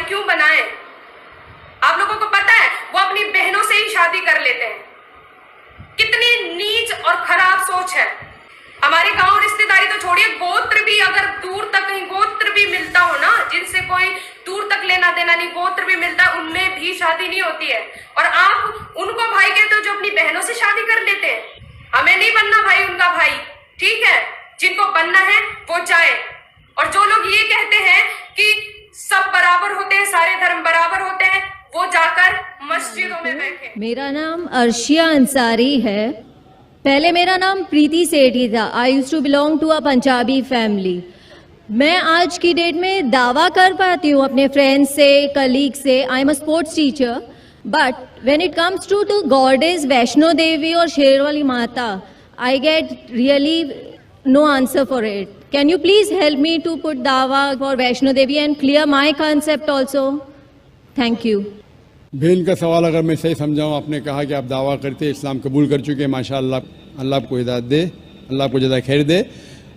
क्यों बनाए? आप लोगों को पता है वो अपनी बहनों से ही शादी कर लेते हैं। कितनी नीच और खराब सोच है। हमारे गांव रिश्तेदारी तो छोड़िए, गोत्र भी अगर दूर तक कहीं गोत्र भी मिलता हो ना, जिनसे कोई दूर तक लेना देना नहीं, गोत्र भी मिलता है, उनमें भी शादी नहीं होती है। और आप उनको भाई कहते हो जो अपनी बहनों से शादी कर लेते हैं। हमें नहीं बनना भाई उनका भाई, ठीक है? जिनको बनना है वो जाए। और जो लोग ये कहते हैं कि सब बराबर होते हैं, सारे धर्म बराबर होते हैं, वो जाकर मस्जिदों में बैठे। मेरा नाम अर्शिया अंसारी है। पहले मेरा नाम प्रीति सेठी था। I used to belong to a Punjabi family. मैं आज की डेट में दावा कर पाती हूँ अपने फ्रेंड्स से, कलीग से, I am a sports teacher, but when it comes to goddess Vaishno Devi और Sherawali Mata, I get really no answer for it. Can you please help me to put dawa for Vaishno Devi and clear my concept also? Thank you. बहन का सवाल अगर मैं सही समझाऊं, आपने कहा कि आप दावा करते हैं, इस्लाम कबूल कर चुके हैं, माशाअल्लाह, अल्लाह आपको हिदायत दे, अल्लाह आपको जज़ा खैर दे।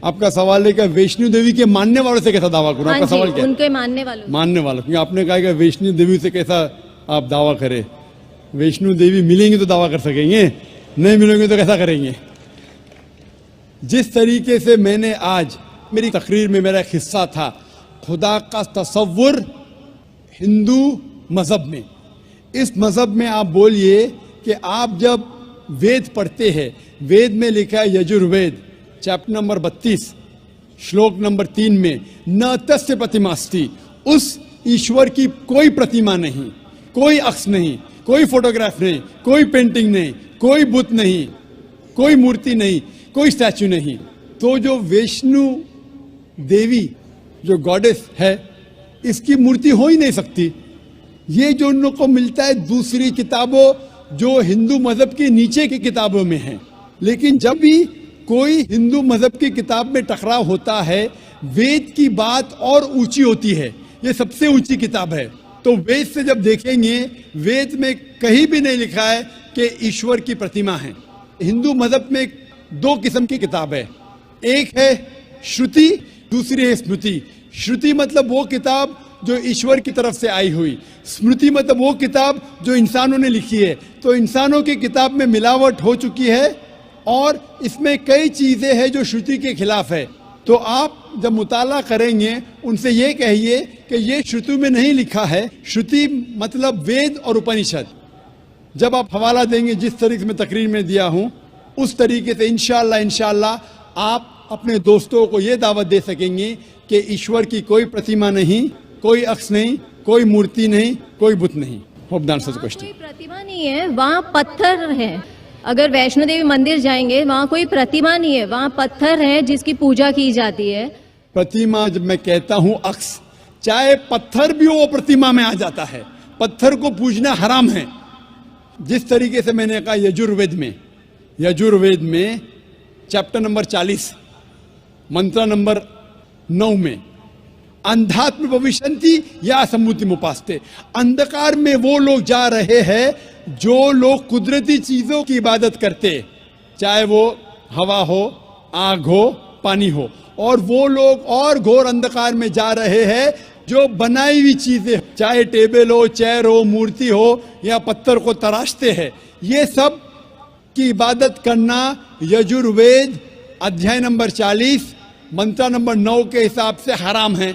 आपका सवाल है कि वैष्णो देवी के मानने वालों से कैसा दावा करूं? आपका सवाल क्या है? उनके मानने वालों, क्योंकि आपने कहा कि वैष्णो देवी से कैसा आप दावा करें। वैष्णो देवी मिलेंगे तो दावा कर सकेंगे, नहीं मिलेंगे तो कैसा करेंगे? जिस तरीके से मैंने आज मेरी तकरीर में मेरा एक हिस्सा था, खुदा का तसव्वुर हिंदू मज़हब में, इस मज़हब में आप बोलिए कि आप जब वेद पढ़ते हैं, वेद में लिखा है यजुर्वेद चैप्टर नंबर 32 श्लोक नंबर 3 में, न तस्य प्रतिमास्ति, उस ईश्वर की कोई प्रतिमा नहीं, कोई अक्स नहीं, कोई फोटोग्राफ नहीं, कोई पेंटिंग नहीं, कोई बुत नहीं, कोई मूर्ति नहीं, कोई स्टैचू नहीं। तो जो वैष्णो देवी जो गॉडेस है, इसकी मूर्ति हो ही नहीं सकती। ये जो उन लोग को मिलता है दूसरी किताबों जो हिंदू मजहब के नीचे की किताबों में है। लेकिन जब भी कोई हिंदू मजहब की किताब में टकराव होता है, वेद की बात और ऊंची होती है, ये सबसे ऊंची किताब है। तो वेद से जब देखेंगे, वेद में कहीं भी नहीं लिखा है कि ईश्वर की प्रतिमा है। हिंदू मजहब में दो किस्म की किताब है, एक है श्रुति, दूसरी है स्मृति। श्रुति मतलब वो किताब जो ईश्वर की तरफ से आई हुई, स्मृति मतलब वो किताब जो इंसानों ने लिखी है। तो इंसानों की किताब में मिलावट हो चुकी है और इसमें कई चीजें हैं जो श्रुति के खिलाफ है। तो आप जब मुताला करेंगे, उनसे ये कहिए कि ये श्रुति में नहीं लिखा है। श्रुति मतलब वेद और उपनिषद। जब आप हवाला देंगे, जिस तरीके से मैं तकरीर में दिया हूं, उस तरीके से इंशाअल्लाह आप अपने दोस्तों को ये दावत दे सकेंगे कि ईश्वर की कोई प्रतिमा नहीं, कोई अक्स नहीं, कोई मूर्ति नहीं, कोई बुत नहीं। Hope the answer the question. कोई प्रतिमा नहीं है, वहाँ पत्थर है। अगर वैष्णो देवी मंदिर जाएंगे, वहाँ कोई प्रतिमा नहीं है, वहाँ पत्थर है जिसकी पूजा की जाती है। प्रतिमा जब मैं कहता हूँ अक्स, चाहे पत्थर भी हो, वो प्रतिमा में आ जाता है। पत्थर को पूजना हराम है। जिस तरीके से मैंने कहा यजुर्वेद में चैप्टर नंबर 40 मंत्र नंबर 9 में, अंधात्म भविष्यन्ति या सम्मुति मुपास्ते, अंधकार में वो लोग जा रहे हैं जो लोग कुदरती चीजों की इबादत करते, चाहे वो हवा हो, आग हो, पानी हो, और वो लोग और घोर अंधकार में जा रहे हैं जो बनाई हुई चीजें, चाहे टेबल हो, चेयर हो, मूर्ति हो या पत्थर को तराशते हैं। ये सब की इबादत करना यजुर्वेद अध्याय नंबर 40 मंत्र नंबर 9 के हिसाब से हराम है।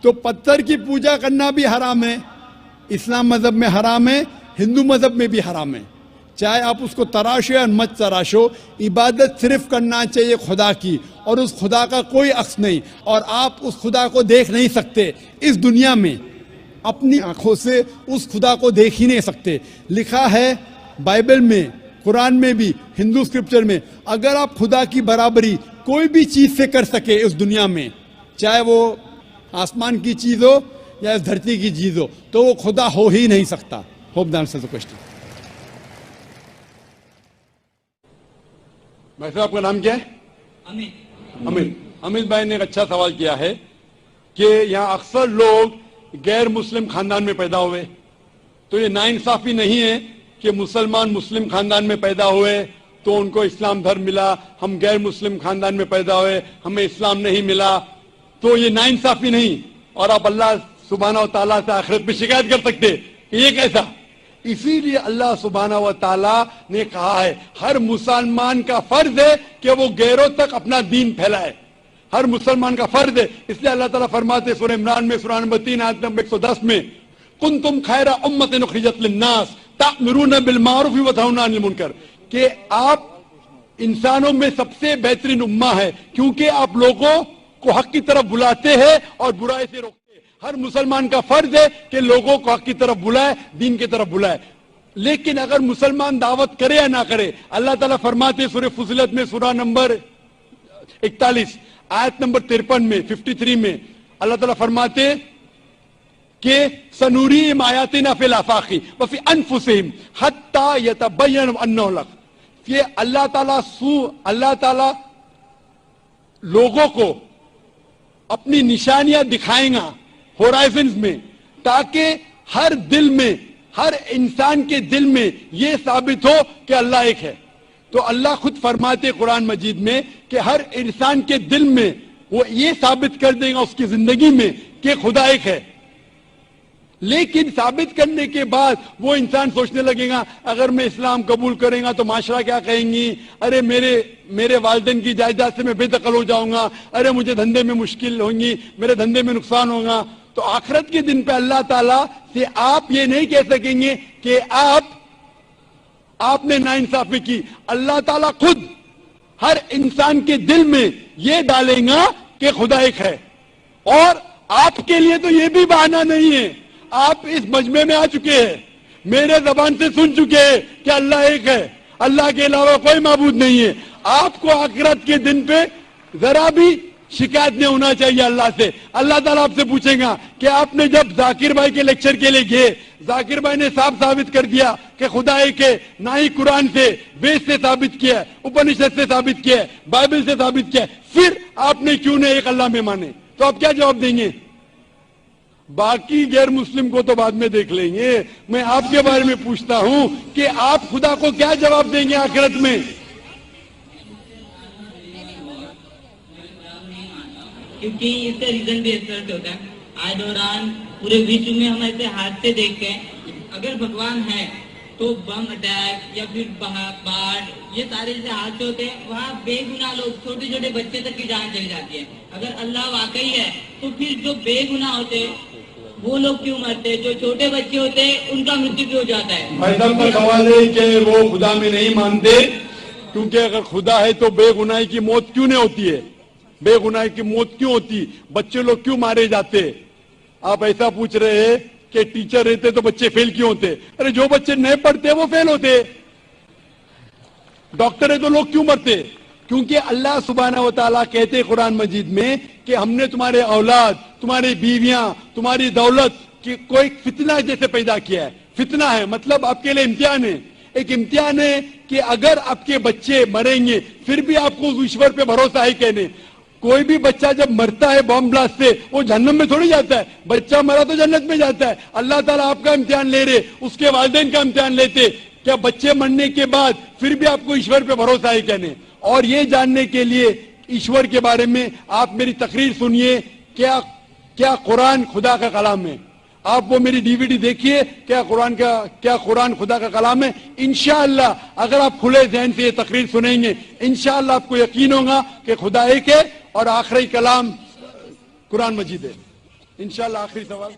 तो पत्थर की पूजा करना भी हराम है, इस्लाम मजहब में हराम है, हिंदू मजहब में भी हराम है। चाहे आप उसको तराशो या मत तराशो, इबादत सिर्फ करना चाहिए खुदा की, और उस खुदा का कोई अक्स नहीं, और आप उस खुदा को देख नहीं सकते इस दुनिया में, अपनी आंखों से उस खुदा को देख ही नहीं सकते। लिखा है बाइबल में, कुरान में भी, हिंदू स्क्रिप्चर में, अगर आप खुदा की बराबरी कोई भी चीज से कर सके इस दुनिया में, चाहे वो आसमान की चीज हो या इस धरती की चीज हो, तो वो खुदा हो ही नहीं सकता। Hope the answer the question. भाई साहब, आपका नाम क्या है? अमित भाई ने एक अच्छा सवाल किया है कि यहाँ अक्सर लोग गैर मुस्लिम खानदान में पैदा हुए, तो ये नाइंसाफी नहीं है कि मुसलमान मुस्लिम खानदान में पैदा हुए तो उनको इस्लाम धर्म मिला, हम गैर मुस्लिम खानदान में पैदा हुए, हमें इस्लाम नहीं मिला, तो ये नाइंसाफी नहीं। और आप अल्लाह سبحانہ و تعالیٰ سے آخرت میں شکایت کر سکتے کہ یہ کیسا. اسی لیے اللہ سبحانہ و تعالیٰ نے کہا ہے ہر مسلمان کا فرض ہے کہ وہ غیروں تک اپنا دین پھیلائے. ہر مسلمان کا فرض ہے. اس لیے اللہ تعالیٰ فرماتے سورہ عمران میں سورہ نمبر 3 آیت نمبر 110 میں کنتم خیر امۃ اخرجت للناس تأمرون بالمعروف وتنہون عن المنکر کہ آپ انسانوں میں سب سے بہترین امہ ہے کیونکہ آپ لوگوں کو حق کی طرف بلاتے ہیں اور برائی سے روکتے ہیں. ہر مسلمان کا فرض ہے کہ لوگوں کو حق کی طرف بلائے, دین کی طرف بلائے. لیکن اگر مسلمان دعوت کرے یا نہ کرے, اللہ تعالیٰ فرماتے سورہ فصلت میں سورہ نمبر 41 آیت نمبر 53 میں 53 میں اللہ تعالیٰ فرماتے کہ سنوریم آیاتنا فی الآفاق وفی انفسہم حتی یتبین انہ الحق. یہ اللہ تعالیٰ لوگوں کو اپنی نشانیاں دکھائیں گا ہورائزنز میں تاکہ ہر دل میں, ہر انسان کے دل میں یہ ثابت ہو کہ اللہ ایک ہے. تو اللہ خود فرماتے قرآن مجید میں کہ ہر انسان کے دل میں وہ یہ ثابت کر دے گا اس کی زندگی میں کہ خدا ایک ہے. لیکن ثابت کرنے کے بعد وہ انسان سوچنے لگے گا اگر میں اسلام قبول کریں گا تو معاشرہ کیا کہیں گی, ارے میرے والدین کی جائیداد سے میں بے دخل ہو جاؤں گا, ارے مجھے دھندے میں مشکل ہوں گی, میرے دھندے میں نقصان ہوگا. تو آخرت کے دن پہ اللہ تعالیٰ سے آپ یہ نہیں کہہ سکیں گے کہ آپ نے ناانصافی کی. اللہ تعالیٰ خود ہر انسان کے دل میں یہ ڈالیں گا کہ خدا ایک ہے. اور آپ کے لیے تو یہ بھی بہانہ نہیں ہے, آپ اس مجمع میں آ چکے ہیں, میرے زبان سے سن چکے ہیں کہ اللہ ایک ہے, اللہ کے علاوہ کوئی معبود نہیں ہے. آپ کو آخرت کے دن پہ ذرا بھی شکایت نہیں ہونا چاہیے اللہ سے. اللہ تعالیٰ آپ سے پوچھیں گا کہ آپ نے جب ذاکر بھائی کے لیکچر کے لیے گئے, ذاکر بھائی نے صاف ثابت کر دیا کہ خدا ایک ہے, نہ ہی قرآن سے وید سے ثابت کیا, اپنشد سے ثابت کیا, بائبل سے ثابت کیا, پھر آپ نے کیوں نہیں ایک اللہ میں مانے؟ تو آپ کیا جواب دیں گے؟ باقی غیر مسلم کو تو بعد میں دیکھ لیں گے, میں آپ کے بارے میں پوچھتا ہوں کہ آپ خدا کو کیا جواب دیں گے آخرت میں؟ کیونکہ اس کا ریزن بھی ایکسپرٹ ہوتا ہے. آج دوران پورے وشو میں ہم ایسے حادثے دیکھتے ہیں, اگر بھگوان ہے تو بم اٹیک یا پھر باڑھ, یہ سارے جیسے حادثے ہوتے ہیں, وہاں بے گناہ لوگ, چھوٹے چھوٹے بچے تک کی جان چلی جاتی ہے. اگر اللہ واقعی ہے تو پھر جو بے گناہ ہوتے وہ لوگ کیوں مرتے, جو چھوٹے بچے ہوتے ان کا مرتیو بھی ہو جاتا ہے. بھائی صاحب کا سوال ہے کہ وہ خدا میں نہیں مانتے کیونکہ اگر خدا ہے تو بے گناہی کی موت کیوں نہیں ہوتی ہے, بے گناہی کی موت کیوں ہوتی, بچے لوگ کیوں مارے جاتے؟ آپ ایسا پوچھ رہے ہیں کہ ٹیچر رہتے تو بچے فیل کیوں ہوتے؟ ارے جو بچے نہیں پڑھتے وہ فیل ہوتے. ڈاکٹر ہے تو لوگ کیوں مرتے؟ کیونکہ اللہ سبحانہ و تعالیٰ کہتے قرآن مجید میں کہ ہم نے تمہارے اولاد, تمہاری بیویاں, تمہاری دولت کی کوئی فتنہ جیسے پیدا کیا ہے. فتنہ ہے مطلب آپ کے لیے امتحان ہے. ایک امتحان ہے کہ اگر آپ کے بچے مریں گے پھر بھی آپ کو ایشور پہ بھروسہ ہے کہنے. کوئی بھی بچہ جب مرتا ہے بم بلاسٹ سے وہ جہنم میں تھوڑی جاتا ہے, بچہ مرا تو جنت میں جاتا ہے. اللہ تعالیٰ آپ کا امتحان لے رہے, اس کے والدین کا امتحان لیتے. کیا بچے مرنے کے بعد پھر بھی آپ کو ایشور پہ بھروسہ ہے کہنے؟ اور یہ جاننے کے لیے ایشور کے بارے میں آپ میری تقریر سنیے, کیا قرآن خدا کا کلام ہے. آپ وہ میری DVD دیکھیے, کیا قرآن خدا کا کلام ہے. انشاءاللہ اگر آپ کھلے ذہن سے یہ تقریر سنیں گے انشاءاللہ آپ کو یقین ہوگا کہ خدا ایک ہے اور آخری کلام قرآن مجید ہے. انشاءاللہ. آخری سوال.